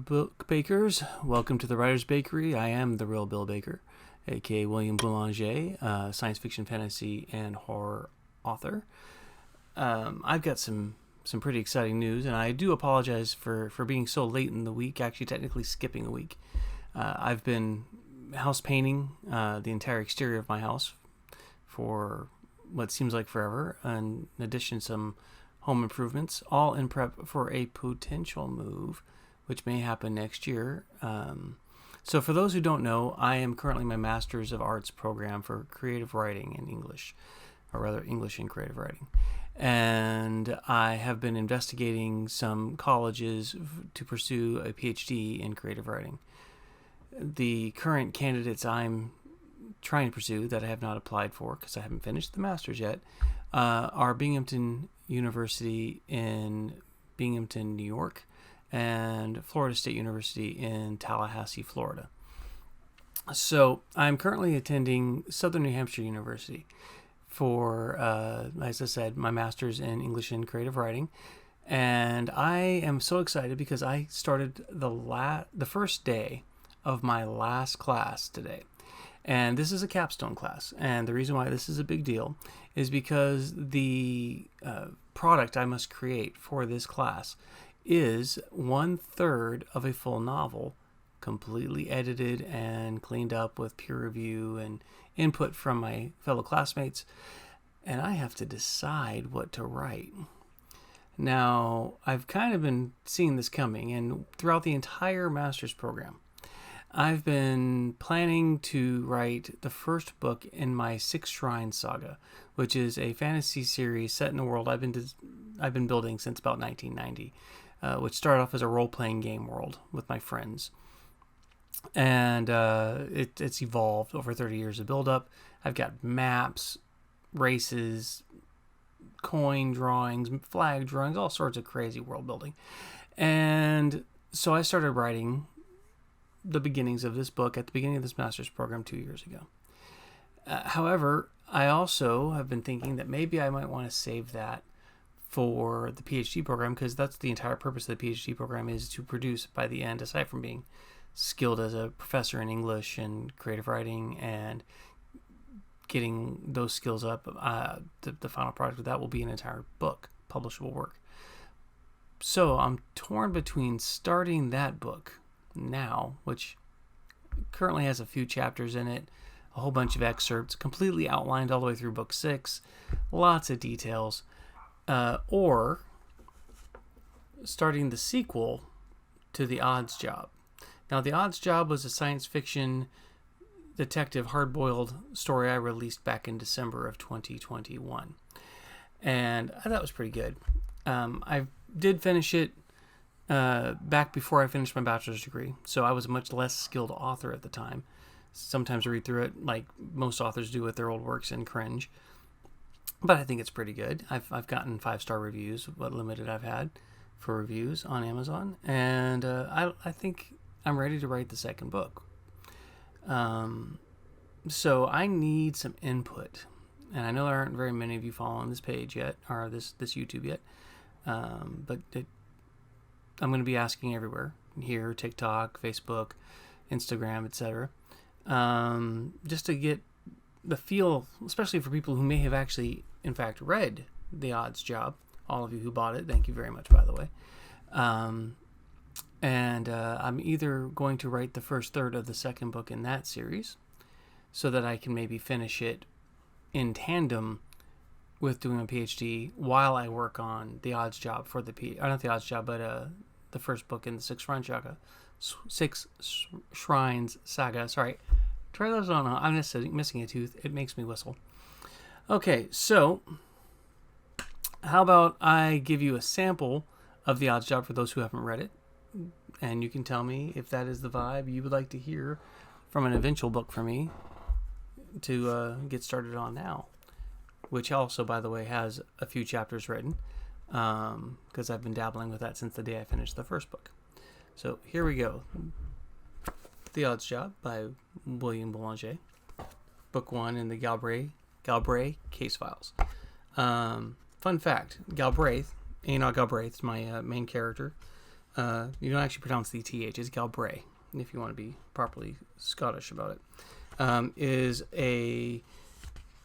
book bakers. Welcome to the Writer's Bakery. I am the real Bill Baker, aka William Boulanger, science fiction, fantasy, and horror author. I've got some pretty exciting news, and I do apologize for being so late in the week, actually technically skipping a week. I've been house painting the entire exterior of my house for what seems like forever, and in addition some home improvements, all in prep for a potential move, which may happen next year. So for those who don't know, I am currently my Master's of Arts program for creative writing in English, or rather English and creative writing. And I have been investigating some colleges to pursue a PhD in creative writing. The current candidates I'm trying to pursue that I have not applied for because I haven't finished the Master's yet are Binghamton University in Binghamton, New York, and Florida State University in Tallahassee, Florida. So I'm currently attending Southern New Hampshire University for, as I said, my Master's in English and Creative Writing. And I am so excited because I started the first day of my last class today. And this is a capstone class. And the reason why this is a big deal is because the product I must create for this class is 1/3 of a full novel, completely edited and cleaned up with peer review and input from my fellow classmates. And I have to decide what to write. Now, I've kind of been seeing this coming, and throughout the entire master's program, I've been planning to write the first book in my Six Shrines saga, which is a fantasy series set in a world I've been building since about 1990, which started off as a role-playing game world with my friends. And it's evolved over 30 years of build-up. I've got maps, races, coin drawings, flag drawings, all sorts of crazy world building. And so I started writing the beginnings of this book at the beginning of this master's program 2 years ago. However, I also have been thinking that maybe I might want to save that for the PhD program, because that's the entire purpose of the PhD program, is to produce by the end, aside from being skilled as a professor in English and creative writing and getting those skills up, the final product of that will be an entire book, publishable work. So I'm torn between starting that book now, which currently has a few chapters in it, a whole bunch of excerpts, completely outlined all the way through book 6, lots of details, or starting the sequel to The Odds Job. Now, The Odds Job was a science fiction detective hard-boiled story I released back in December of 2021, and I thought it was pretty good. I did finish it back before I finished my bachelor's degree, so I was a much less skilled author at the time. Sometimes I read through it like most authors do with their old works and cringe, but I think it's pretty good. I've gotten 5-star reviews, what limited I've had for reviews on Amazon, and I think I'm ready to write the second book. So I need some input, and I know there aren't very many of you following this page yet, or this YouTube yet, but I'm going to be asking everywhere, here, TikTok, Facebook, Instagram, etc., just to get the feel, especially for people who may have actually, in fact, read The Odds Job. All of you who bought it, thank you very much, by the way. And I'm either going to write the first third of the second book in that series so that I can maybe finish it in tandem with doing a PhD while I work on The Odds Job for not The Odds Job, but the first book in the Six Shrines saga. Sorry, try those on. I'm just missing a tooth. It makes me whistle. Okay, so how about I give you a sample of The Odds Job for those who haven't read it, and you can tell me if that is the vibe you would like to hear from an eventual book for me to get started on now, which also, by the way, has a few chapters written, because I've been dabbling with that since the day I finished the first book. So here we go. The Odds Job by William Boulanger, book 1 in the Galbraith case files. Fun fact, Enoch Galbraith is my main character. you don't actually pronounce the TH, it's Galbraith, if you want to be properly Scottish about it, is a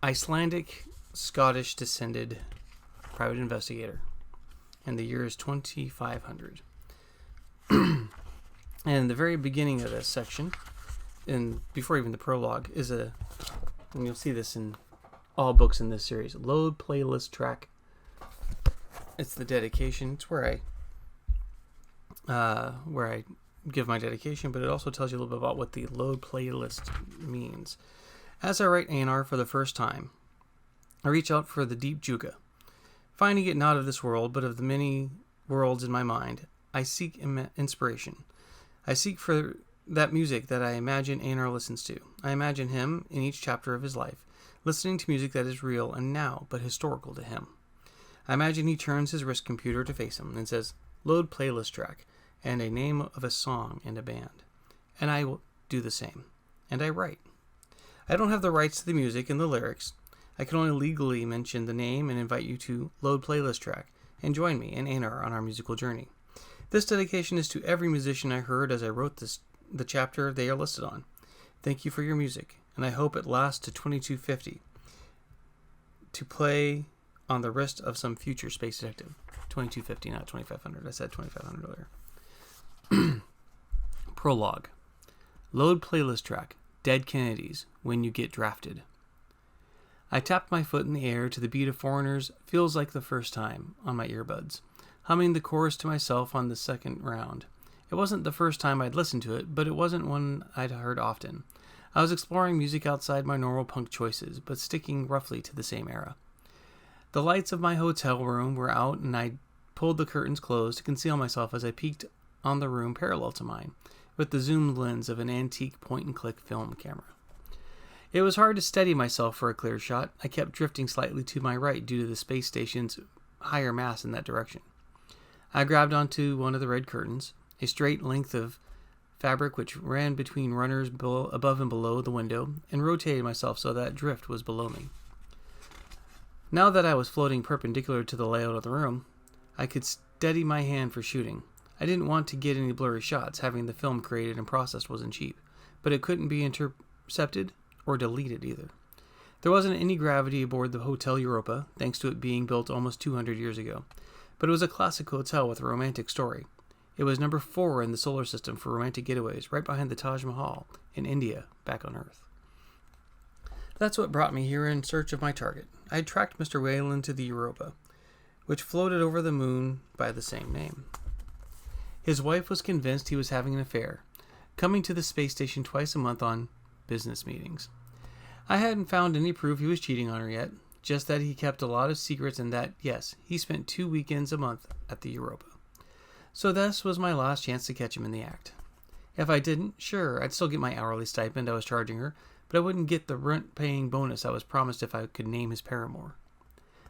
Icelandic Scottish descended private investigator, and the year is 2500. And the very beginning of this section, and before even the prologue, is and you'll see this in all books in this series, load playlist track. It's the dedication. It's where I give my dedication, but it also tells you a little bit about what the load playlist means. As I write Einar for the first time, I reach out for the deep juga. Finding it not of this world, but of the many worlds in my mind, I seek inspiration. I seek for that music that I imagine Einar listens to. I imagine him, in each chapter of his life, listening to music that is real and now, but historical to him. I imagine he turns his wrist computer to face him and says, "Load playlist track," and a name of a song and a band. And I will do the same. And I write. I don't have the rights to the music and the lyrics. I can only legally mention the name and invite you to load playlist track and join me and Einar on our musical journey. This dedication is to every musician I heard as I wrote the chapter they are listed on. Thank you for your music, and I hope it lasts to 2250 to play on the wrist of some future space detective. 2250, not 2500. I said 2500 earlier. Prologue. Load playlist track. Dead Kennedys. When You Get Drafted. I tapped my foot in the air to the beat of Foreigners' Feels Like the First Time on my earbuds, humming the chorus to myself on the second round. It wasn't the first time I'd listened to it, but it wasn't one I'd heard often. I was exploring music outside my normal punk choices, but sticking roughly to the same era. The lights of my hotel room were out, and I pulled the curtains closed to conceal myself as I peeked on the room parallel to mine, with the zoomed lens of an antique point-and-click film camera. It was hard to steady myself for a clear shot. I kept drifting slightly to my right due to the space station's higher mass in that direction. I grabbed onto one of the red curtains, a straight length of fabric which ran between runners above and below the window, and rotated myself so that drift was below me. Now that I was floating perpendicular to the layout of the room, I could steady my hand for shooting. I didn't want to get any blurry shots, having the film created and processed wasn't cheap, but it couldn't be intercepted or deleted either. There wasn't any gravity aboard the Hotel Europa, thanks to it being built almost 200 years ago, but it was a classic hotel with a romantic story. It was number 4 in the solar system for romantic getaways, right behind the Taj Mahal in India, back on Earth. That's what brought me here in search of my target. I had tracked Mr. Wayland to the Europa, which floated over the moon by the same name. His wife was convinced he was having an affair, coming to the space station twice a month on business meetings. I hadn't found any proof he was cheating on her yet, just that he kept a lot of secrets and that, yes, he spent 2 weekends a month at the Europa. So this was my last chance to catch him in the act. If I didn't, sure, I'd still get my hourly stipend I was charging her, but I wouldn't get the rent-paying bonus I was promised if I could name his paramour.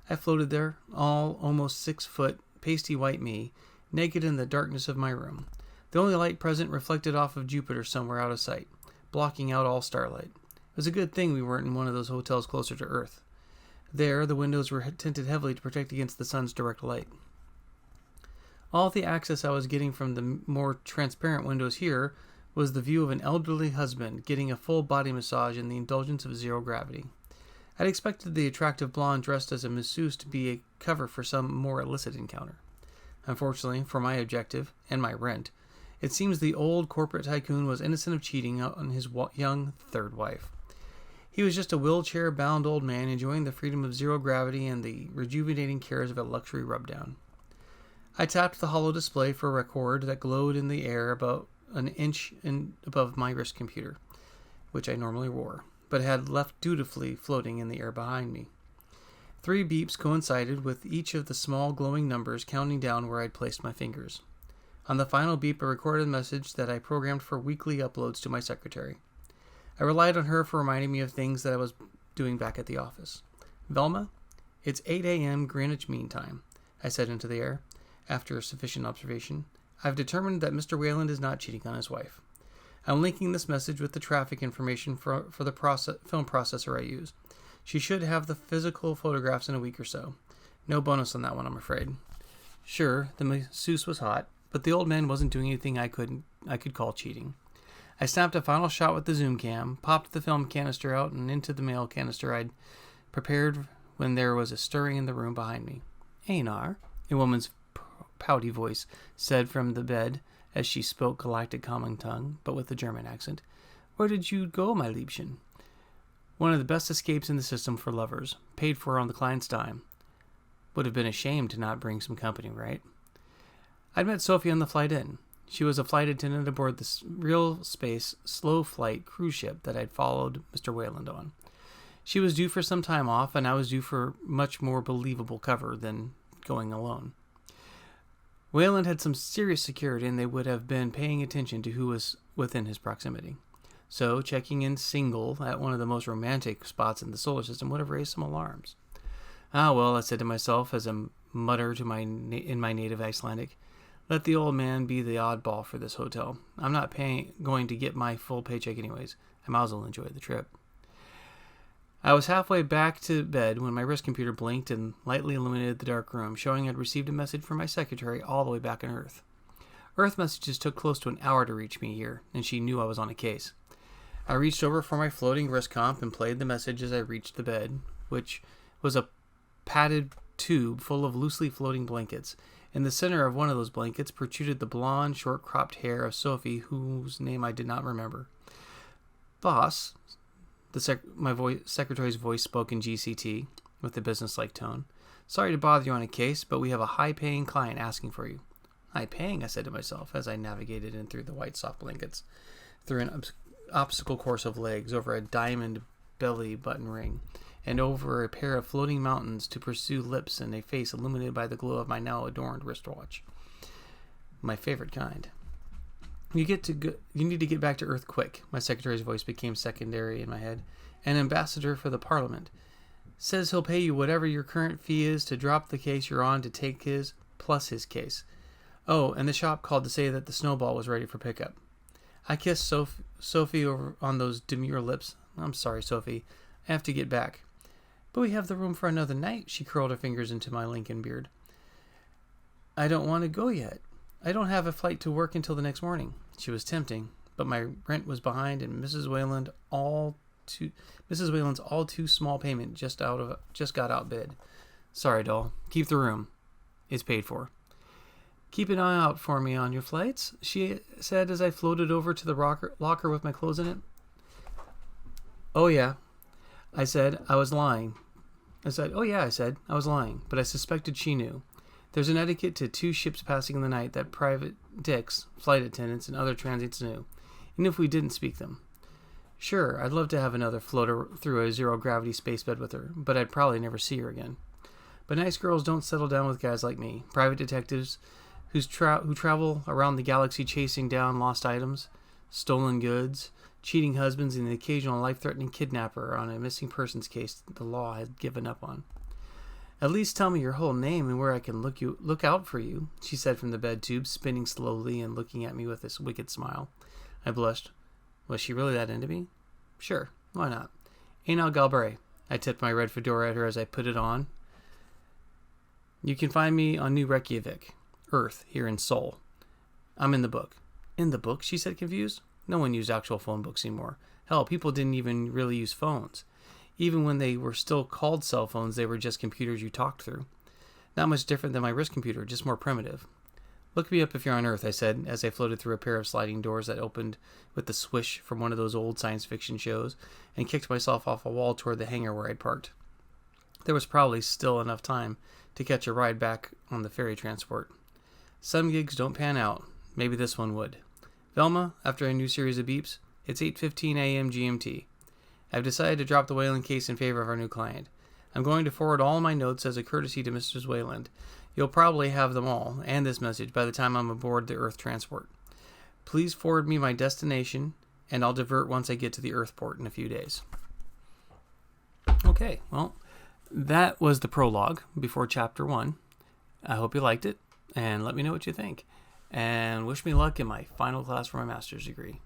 I floated there, all almost 6 foot, pasty white me, naked in the darkness of my room. The only light present reflected off of Jupiter somewhere out of sight, blocking out all starlight. It was a good thing we weren't in one of those hotels closer to Earth. There, the windows were tinted heavily to protect against the sun's direct light. All the access I was getting from the more transparent windows here was the view of an elderly husband getting a full body massage in the indulgence of zero gravity. I'd expected the attractive blonde dressed as a masseuse to be a cover for some more illicit encounter. Unfortunately, for my objective, and my rent, it seems the old corporate tycoon was innocent of cheating on his young third wife. He was just a wheelchair-bound old man enjoying the freedom of zero gravity and the rejuvenating cares of a luxury rub-down. I tapped the hollow display for a record that glowed in the air about an inch above my wrist computer, which I normally wore, but had left dutifully floating in the air behind me. 3 beeps coincided with each of the small glowing numbers counting down where I'd placed my fingers. On the final beep, I recorded a message that I programmed for weekly uploads to my secretary. I relied on her for reminding me of things that I was doing back at the office. "Velma, it's 8 a.m. Greenwich Mean Time," I said into the air, after sufficient observation. "I've determined that Mr. Wayland is not cheating on his wife. I'm linking this message with the traffic information for the film processor I use. She should have the physical photographs in a week or so. No bonus on that one, I'm afraid." Sure, the masseuse was hot, but the old man wasn't doing anything I could call cheating. I snapped a final shot with the zoom cam, popped the film canister out and into the mail canister I'd prepared when there was a stirring in the room behind me. Einar, a woman's pouty voice said from the bed as she spoke galactic common tongue, but with a German accent. Where did you go, my Liebchen? One of the best escapes in the system for lovers, paid for on the client's dime. Would have been a shame to not bring some company, right? I'd met Sophie on the flight in. She was a flight attendant aboard the real space slow flight cruise ship that I'd followed Mr. Wayland on. She was due for some time off, and I was due for much more believable cover than going alone. Wayland had some serious security, and they would have been paying attention to who was within his proximity. So, checking in single at one of the most romantic spots in the solar system would have raised some alarms. Ah, well, I said to myself as a mutter to in my native Icelandic, let the old man be the oddball for this hotel. I'm not going to get my full paycheck anyways. I might as well enjoy the trip. I was halfway back to bed when my wrist computer blinked and lightly illuminated the dark room, showing I'd received a message from my secretary all the way back on Earth. Earth messages took close to an hour to reach me here, and she knew I was on a case. I reached over for my floating wrist comp and played the message as I reached the bed, which was a padded tube full of loosely floating blankets. In the center of one of those blankets protruded the blonde, short-cropped hair of Sophie, whose name I did not remember. Boss, my secretary's voice spoke in GCT with a business-like tone. Sorry to bother you on a case, but we have a high-paying client asking for you. High-paying, I said to myself as I navigated in through the white soft blankets, through an obstacle course of legs, over a diamond belly button ring, and over a pair of floating mountains to pursue lips and a face illuminated by the glow of my now adorned wristwatch. My favorite kind. You need to get back to Earth quick. My secretary's voice became secondary in my head. An ambassador for the Parliament. Says he'll pay you whatever your current fee is to drop the case you're on to take his, plus his case. Oh, and the shop called to say that the snowball was ready for pickup. I kissed Sophie over on those demure lips. I'm sorry, Sophie. I have to get back. But we have the room for another night. She curled her fingers into my Lincoln beard. I don't want to go yet. I don't have a flight to work until the next morning. She was tempting, but my rent was behind, and Mrs. Wayland's all too small payment just got outbid. Sorry, doll. Keep the room. It's paid for. Keep an eye out for me on your flights, she said as I floated over to the locker with my clothes in it. Oh, yeah. I said, I was lying, but I suspected she knew. There's an etiquette to 2 ships passing in the night that private dicks, flight attendants, and other transits knew, even if we didn't speak them. Sure, I'd love to have another floater through a zero-gravity space bed with her, but I'd probably never see her again. But nice girls don't settle down with guys like me, private detectives who travel around the galaxy chasing down lost items, stolen goods, cheating husbands, and the occasional life-threatening kidnapper on a missing persons case the law had given up on. At least tell me your whole name and where I can look out for you, she said from the bed tube, spinning slowly and looking at me with this wicked smile. I blushed. Was she really that into me? Sure, why not? Einar Galbraith. I tipped my red fedora at her as I put it on. You can find me on New Reykjavik, Earth, here in Seoul. I'm in the book. In the book? She said, confused. No one used actual phone books anymore. Hell, people didn't even really use phones. Even when they were still called cell phones, they were just computers you talked through. Not much different than my wrist computer, just more primitive. Look me up if you're on Earth, I said, as I floated through a pair of sliding doors that opened with the swish from one of those old science fiction shows, and kicked myself off a wall toward the hangar where I'd parked. There was probably still enough time to catch a ride back on the ferry transport. Some gigs don't pan out. Maybe this one would. Velma, after a new series of beeps, it's 8:15 a.m. GMT. I've decided to drop the Wayland case in favor of our new client. I'm going to forward all my notes as a courtesy to Mrs. Wayland. You'll probably have them all, and this message, by the time I'm aboard the Earth transport. Please forward me my destination, and I'll divert once I get to the Earthport in a few days. Okay, well, that was the prologue before Chapter 1. I hope you liked it, and let me know what you think. And wish me luck in my final class for my master's degree.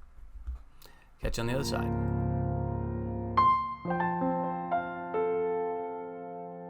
Catch you on the other side.